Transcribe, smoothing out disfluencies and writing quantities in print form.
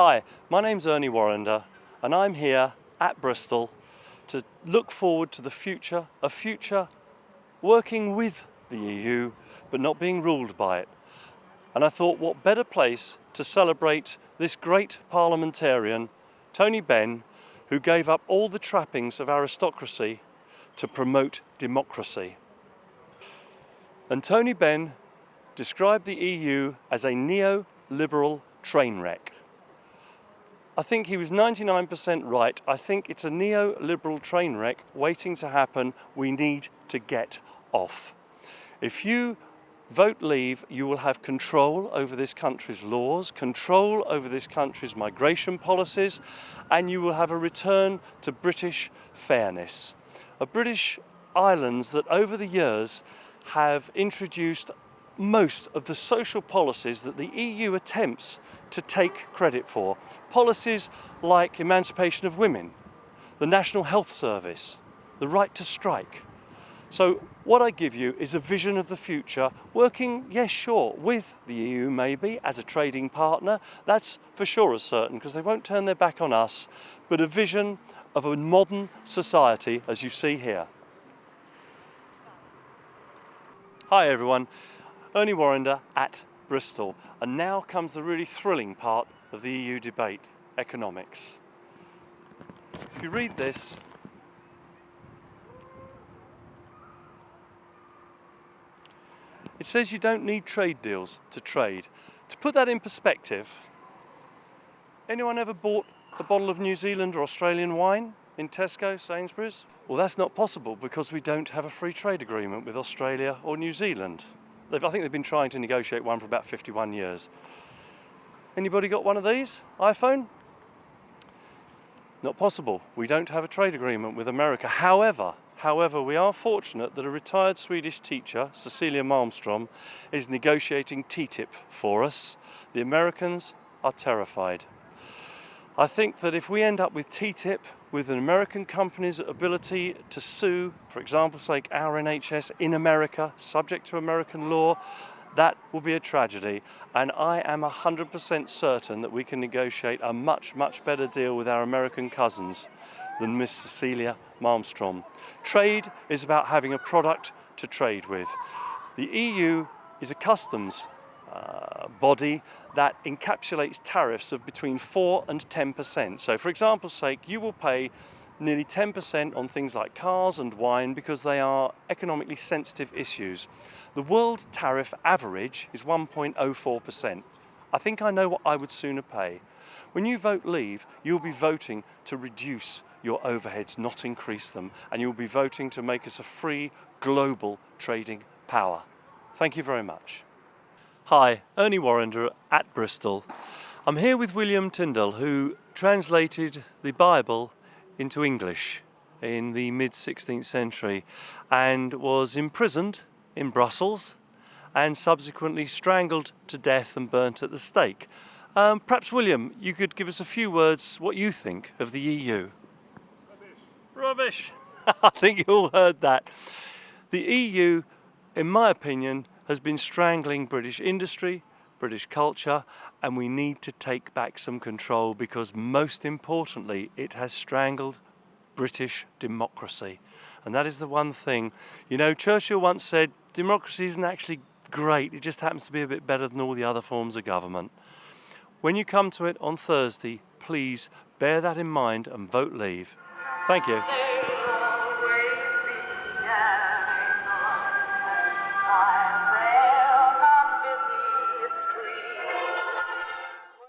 Hi, my name's Ernie Warrender and I'm here at Bristol to look forward to the future, a future working with the EU but not being ruled by it. And I thought what better place to celebrate this great parliamentarian, Tony Benn, who gave up all the trappings of aristocracy to promote democracy. And Tony Benn described the EU as a neoliberal train wreck. I think he was 99% right. I think it's a neoliberal train wreck waiting to happen. We need to get off. If you vote Leave, you will have control over this country's laws, control over this country's migration policies, and you will have a return to British fairness. A British islands that over the years have introduced most of the social policies that the EU attempts to take credit for. Policies like emancipation of women, the National Health Service, the right to strike. So what I give you is a vision of the future, working, yes, sure, with the EU maybe as a trading partner. That's for sure as certain, because they won't turn their back on us, but a vision of a modern society as you see here. Hi everyone. Ernie Warrender at Bristol, and now comes the really thrilling part of the EU debate, economics. If you read this, it says you don't need trade deals to trade. To put that in perspective, anyone ever bought a bottle of New Zealand or Australian wine in Tesco, Sainsbury's? Well, that's not possible because we don't have a free trade agreement with Australia or New Zealand. I think they've been trying to negotiate one for about 51 years. Anybody got one of these? iPhone? Not possible. We don't have a trade agreement with America. However, we are fortunate that a retired Swedish teacher, Cecilia Malmström, is negotiating TTIP for us. The Americans are terrified. I think that if we end up with TTIP, with an American company's ability to sue, for example, say our NHS in America, subject to American law, that will be a tragedy. And I am 100% certain that we can negotiate a much, much better deal with our American cousins than Miss Cecilia Malmström. Trade is about having a product to trade with. The EU is a customs body that encapsulates tariffs of between 4 and 10%. So for example's sake, you will pay nearly 10% on things like cars and wine because they are economically sensitive issues. The world tariff average is 1.04%. I think I know what I would sooner pay. When you vote Leave, you'll be voting to reduce your overheads, not increase them, and you'll be voting to make us a free global trading power. Thank you very much. Hi, Ernie Warrender at Bristol. I'm here with William Tyndall, who translated the Bible into English in the mid-16th century and was imprisoned in Brussels and subsequently strangled to death and burnt at the stake. Perhaps, William, you could give us a few words what you think of the EU. Rubbish! I think you all heard that. The EU, in my opinion, has been strangling British industry, British culture, and we need to take back some control because most importantly, it has strangled British democracy. And that is the one thing. You know, Churchill once said, democracy isn't actually great, it just happens to be a bit better than all the other forms of government. When you come to it on Thursday, please bear that in mind and vote Leave. Thank you.